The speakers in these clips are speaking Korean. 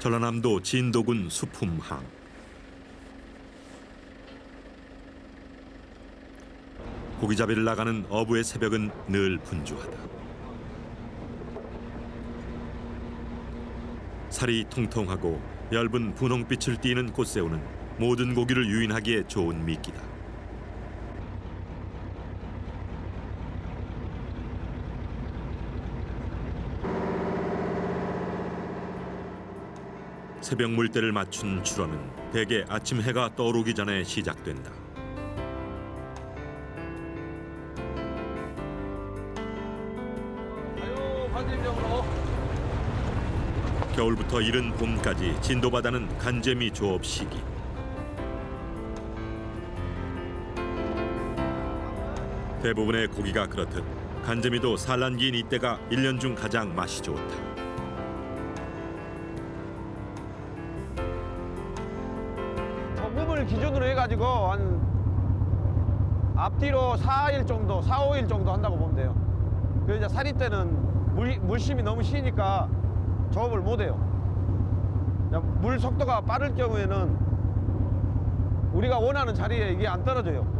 전라남도 진도군 수품항. 고기잡이를 나가는 어부의 새벽은 늘 분주하다. 살이 통통하고 엷은 분홍빛을 띠는 꽃새우는 모든 고기를 유인하기에 좋은 미끼다. 새벽 물때를 맞춘 출어는 대개 아침 해가 떠오르기 전에 시작된다. 겨울부터 이른 봄까지 진도 바다는 간재미 조업 시기. 대부분의 고기가 그렇듯 간재미도 산란기인 이때가 1년 중 가장 맛이 좋다. 정금을 기준으로 해가지고 한 앞뒤로 4일 정도, 4, 5일 정도 한다고 보면 돼요. 그래서 이제 살이 때는 물심이 너무 시니까 조업을 못해요. 물 속도가 빠를 경우에는 우리가 원하는 자리에 이게 안 떨어져요.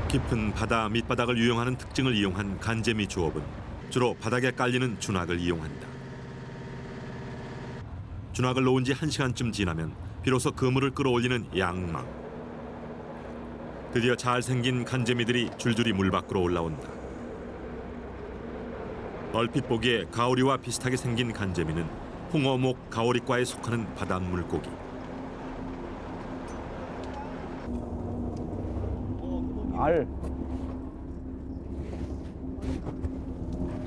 깊은 바다 밑바닥을 유용하는 특징을 이용한 간재미 조업은 주로 바닥에 깔리는 준학을 이용한다. 준학을 놓은 지 1시간쯤 지나면 비로소 그물을 끌어올리는 양망. 드디어 잘생긴 간재미들이 줄줄이 물 밖으로 올라온다. 얼핏 보기에 가오리와 비슷하게 생긴 간재미는 홍어목 가오리과에 속하는 바닷물 고기. 알.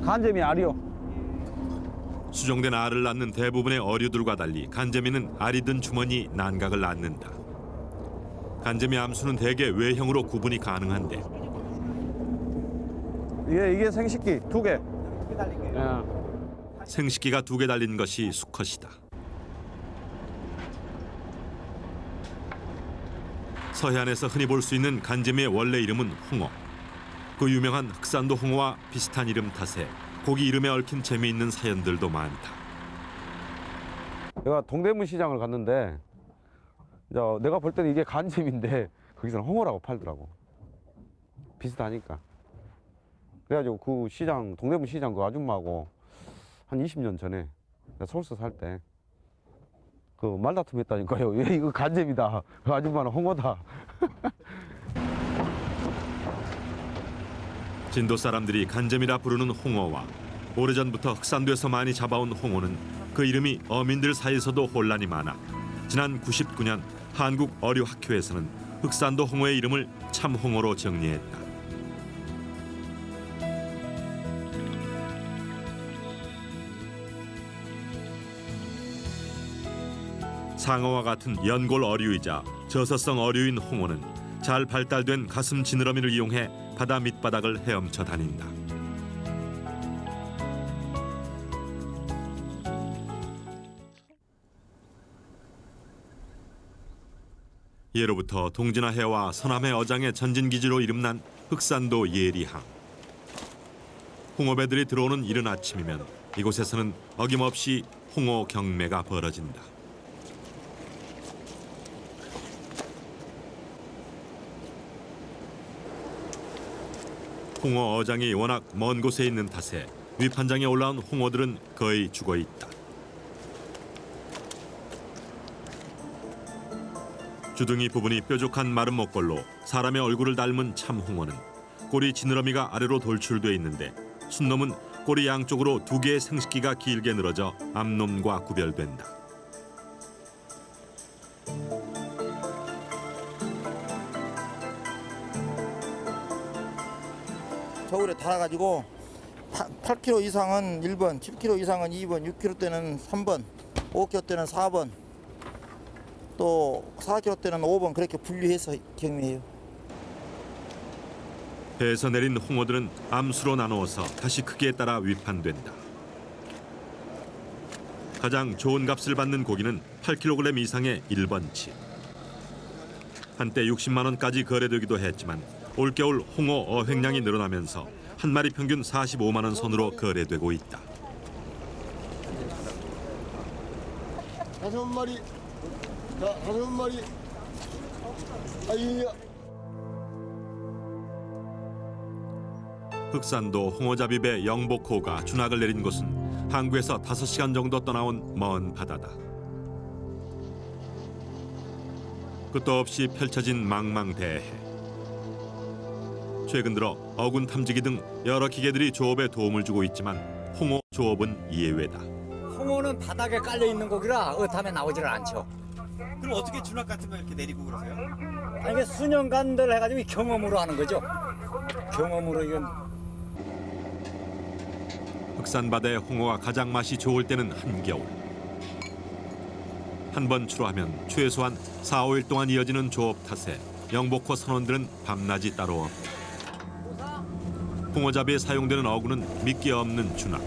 간재미 알이요. 수정된 알을 낳는 대부분의 어류들과 달리 간재미는 알이 든 주머니 난각을 낳는다. 간재미 암수는 대개 외형으로 구분이 가능한데 이게 생식기 2개. 생식기가 2개 달린 것이 수컷이다. 서해안에서 흔히 볼 수 있는 간재미의 원래 이름은 홍어. 그 유명한 흑산도 홍어와 비슷한 이름 탓에 고기 이름에 얽힌 재미있는 사연들도 많다. 내가 동대문 시장을 갔는데 이제 내가 볼 때는 이게 간재미인데 거기서는 홍어라고 팔더라고. 비슷하니까. 그래가지고 그 시장, 동대문 시장 그 아줌마하고 한 20년 전에 내가 서울서 살 때 그 말다툼 했다니까요. 왜 이거 간재미다. 그 아줌마는 홍어다. 진도 사람들이 간재미라 부르는 홍어와 오래전부터 흑산도에서 많이 잡아온 홍어는 그 이름이 어민들 사이에서도 혼란이 많아 지난 99년 한국어류학회에서는 흑산도 홍어의 이름을 참홍어로 정리했다. 상어와 같은 연골 어류이자 저서성 어류인 홍어는 잘 발달된 가슴 지느러미를 이용해 바다 밑바닥을 헤엄쳐 다닌다. 예로부터 동진화해와 서남해 어장의 전진기지로 이름난 흑산도 예리항. 홍어배들이 들어오는 이른 아침이면 이곳에서는 어김없이 홍어 경매가 벌어진다. 홍어 어장이 워낙 먼 곳에 있는 탓에 위판장에 올라온 홍어들은 거의 죽어 있다. 주둥이 부분이 뾰족한 마른 목걸로 사람의 얼굴을 닮은 참홍어는 꼬리 지느러미가 아래로 돌출돼 있는데 순놈은 꼬리 양쪽으로 2개의 생식기가 길게 늘어져 암놈과 구별된다. 저울에 달아가지고 8kg 이상은 1번, 7kg 이상은 2번, 6kg 때는 3번, 5kg 때는 4번, 또 4kg 때는 5번 그렇게 분류해서 경매해요. 배에서 내린 홍어들은 암수로 나누어서 다시 크기에 따라 위판된다. 가장 좋은 값을 받는 고기는 8kg 이상의 1번치. 한때 60만 원까지 거래되기도 했지만 올겨울 홍어 어획량이 늘어나면서 한 마리 평균 45만 원 선으로 거래되고 있다. 5마리. 자, 5마리. 아이야. 흑산도 홍어잡이배 영복호가 준학을 내린 곳은 항구에서 5시간 정도 떠나온 먼 바다다. 끝도 없이 펼쳐진 망망대해. 최근 들어 어군 탐지기 등 여러 기계들이 조업에 도움을 주고 있지만 홍어 조업은 예외다. 홍어는 바닥에 깔려 있는 고기라 어탐에 나오지를 않죠. 그럼 어떻게 준학 같은 거 이렇게 내리고 그러세요? 아니, 이게 수년간들 해가지고 경험으로 하는 거죠. 경험으로 이건 흑산 바다의 홍어가 가장 맛이 좋을 때는 한겨울. 한 번 출하하면 최소한 4, 5일 동안 이어지는 조업 탓에 영복호 선원들은 밤낮이 따로 없다. 홍어잡이에 사용되는 어구는 미끼 없는 준학.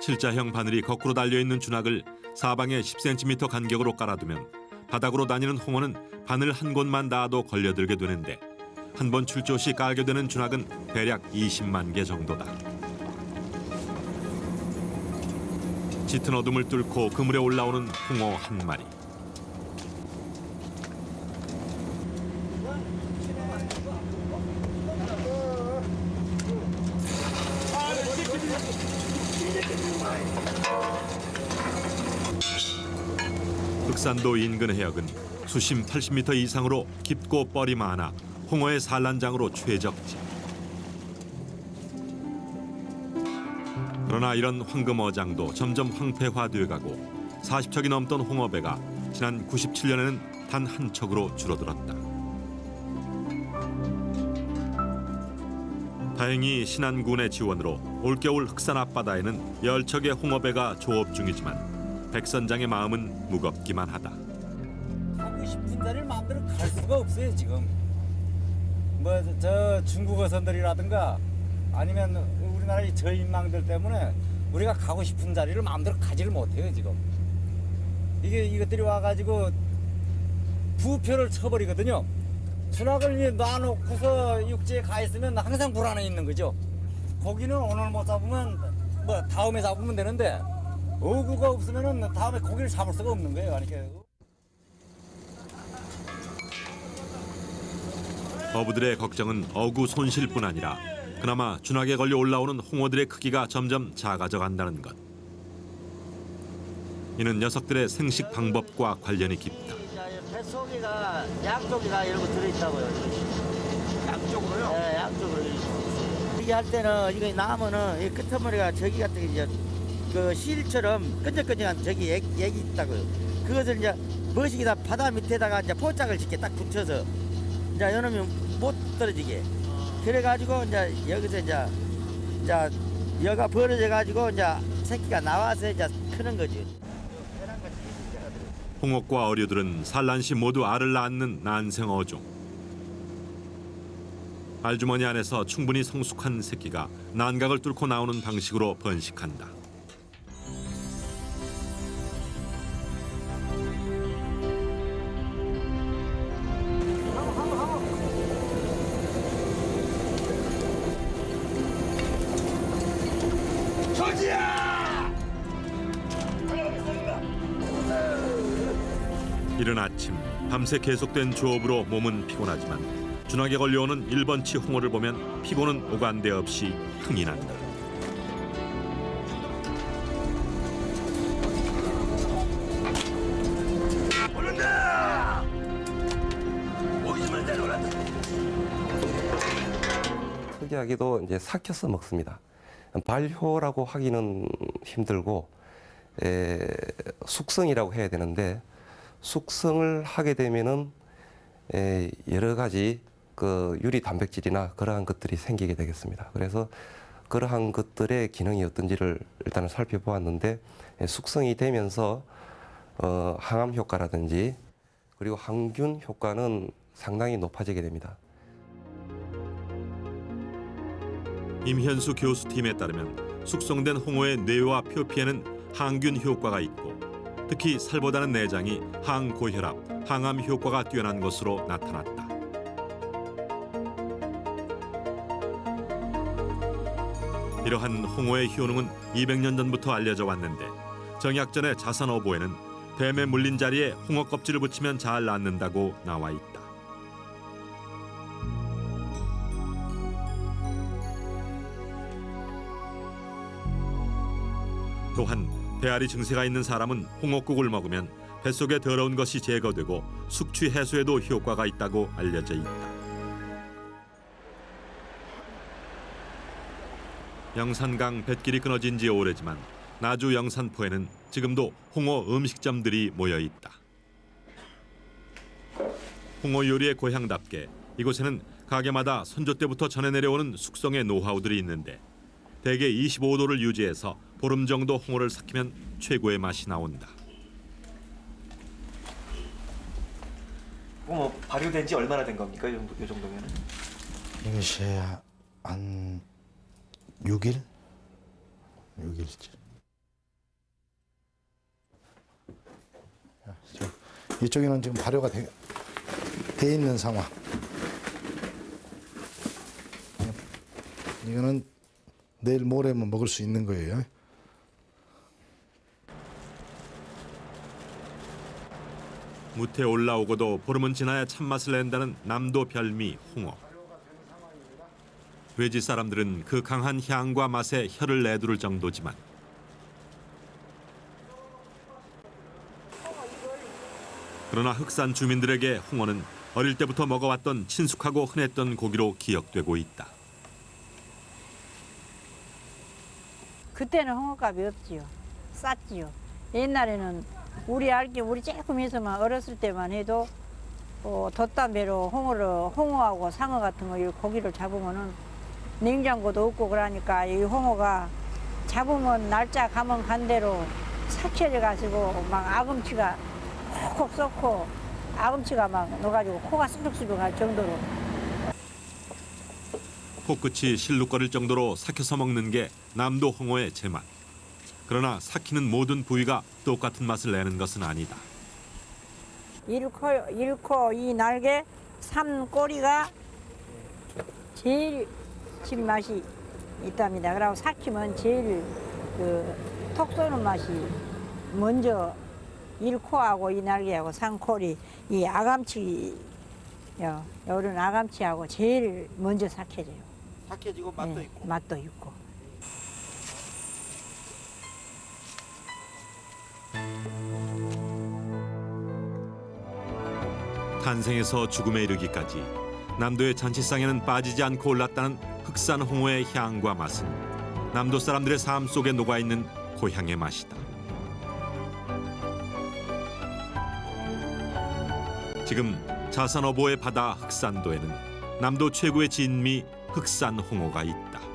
실자형 바늘이 거꾸로 달려있는 준학을 사방에 10cm 간격으로 깔아두면 바닥으로 다니는 홍어는 바늘 한 곳만 닿아도 걸려들게 되는데 한 번 출조 시 깔게 되는 준학은 대략 20만 개 정도다. 짙은 어둠을 뚫고 그물에 올라오는 홍어 한 마리. 흑산도 인근 해역은 수심 80m 이상으로 깊고 뻘이 많아 홍어의 산란장으로 최적지. 그러나 이런 황금어장도 점점 황폐화돼가고 40척이 넘던 홍어배가 지난 97년에는 단 한 척으로 줄어들었다. 다행히 신안군의 지원으로 올겨울 흑산 앞바다에는 10척의 홍어배가 조업 중이지만 백선장의 마음은 무겁기만 하다. 하고 싶은 자리를 마음대로 갈 수가 없어요 지금. 뭐 저 중국 어선들이라든가 아니면 우리나라의 저인망들 때문에 우리가 가고 싶은 자리를 마음대로 가지를 못해요 지금. 이것들이 와가지고 부표를 쳐버리거든요. 준학을 놔놓고서 육지에 가 있으면 항상 불안해 있는 거죠. 고기는 오늘 못 잡으면 뭐 다음에 잡으면 되는데 어구가 없으면은 다음에 고기를 잡을 수가 없는 거예요. 그러니까. 어부들의 걱정은 어구 손실뿐 아니라 그나마 준학에 걸려 올라오는 홍어들의 크기가 점점 작아져 간다는 것. 이는 녀석들의 생식 방법과 관련이 깊다. 뱃속에가 양쪽이다 이런 거 들어있다고요. 양쪽으로요? 네, 양쪽으로. 이게 할 때는 이거 나면은 이 끄트머리가 저기 같은 게 이제 그 실처럼 끈적끈적한 저기 액이 있다고요. 그것을 이제 머시기다 바다 밑에다가 이제 포짝을 짓게 딱 붙여서 이제 이놈이 못 떨어지게. 그래가지고 이제 여기서 이제 여가 벌어져 가지고 이제 새끼가 나와서 이제 크는 거죠. 홍어과 어류들은 산란 시 모두 알을 낳는 난생 어종. 알주머니 안에서 충분히 성숙한 새끼가 난각을 뚫고 나오는 방식으로 번식한다. 이른 아침 밤새 계속된 조업으로 몸은 피곤하지만 준학에 걸려오는 1번치 홍어를 보면 피곤은 오간데 없이 흥이 난다. 특이하게도 이제 삭혀서 먹습니다. 발효라고 하기는 힘들고 숙성이라고 해야 되는데 숙성을 하게 되면은 여러 가지 그 유리 단백질이나 그러한 것들이 생기게 되겠습니다. 그래서 그러한 것들의 기능이 어떤지를 일단은 살펴보았는데 숙성이 되면서 항암 효과라든지 그리고 항균 효과는 상당히 높아지게 됩니다. 임현수 교수팀에 따르면 숙성된 홍어의 뇌와 표피에는 항균 효과가 있고 특히 살보다는 내장이 항고혈압, 항암 효과가 뛰어난 것으로 나타났다. 이러한 홍어의 효능은 200년 전부터 알려져 왔는데 정약전의 자선어보에는 뱀에 물린 자리에 홍어 껍질을 붙이면 잘 낫는다고 나와 있다. 또한 배앓이 증세가 있는 사람은 홍어국을 먹으면 뱃속에 더러운 것이 제거되고 숙취 해소에도 효과가 있다고 알려져 있다. 영산강 뱃길이 끊어진 지 오래지만 나주 영산포에는 지금도 홍어 음식점들이 모여 있다. 홍어 요리의 고향답게 이곳에는 가게마다 선조 때부터 전해 내려오는 숙성의 노하우들이 있는데 대개 25도를 유지해서 보름 정도 홍어를 삭히면 최고의 맛이 나온다. 뭐 발효된 지 얼마나 된 겁니까? 이 정도면은? 이것이 한 6일? 6일째. 이쪽에는 지금 발효가 돼 있는 상황. 이거는 내일 모레면 먹을 수 있는 거예요. 무태 올라오고도 보름은 지나야 참맛을 낸다는 남도 별미 홍어. 외지 사람들은 그 강한 향과 맛에 혀를 내두를 정도지만 그러나 흑산 주민들에게 홍어는 어릴 때부터 먹어왔던 친숙하고 흔했던 고기로 기억되고 있다. 그때는 홍어값이 없지요. 쌌지요. 옛날에는 우리 알기 우리 조금에서만 어렸을 때만 해도 돛담배로 홍어하고 상어 같은 거 이 고기를 잡으면은 냉장고도 없고 그러니까 이 홍어가 잡으면 날짜 가면 간 대로 삭혀져 가지고 막 아금치가 콕콕 썩고 아금치가 막 넣어가지고 코가 수룩수룩할 정도로. 코끝이 실룩거릴 정도로 삭혀서 먹는 게 남도 홍어의 제맛. 그러나 삭히는 모든 부위가 똑같은 맛을 내는 것은 아니다. 일코 이 날개, 삼꼬리가 제일 진맛이 있답니다. 그리고 삭히면 제일 톡 쏘는 맛이 먼저 일코하고 이 날개하고 삼꼬리, 이 아감치, 요런 아감치하고 제일 먼저 삭혀져요. 삭혀지고 맛도 네, 있고. 맛도 있고. 탄생에서 죽음에 이르기까지 남도의 잔치상에는 빠지지 않고 올랐다는 흑산 홍어의 향과 맛은 남도 사람들의 삶 속에 녹아있는 고향의 맛이다. 지금 자선어보의 바다 흑산도에는 남도 최고의 진미 흑산 홍어가 있다.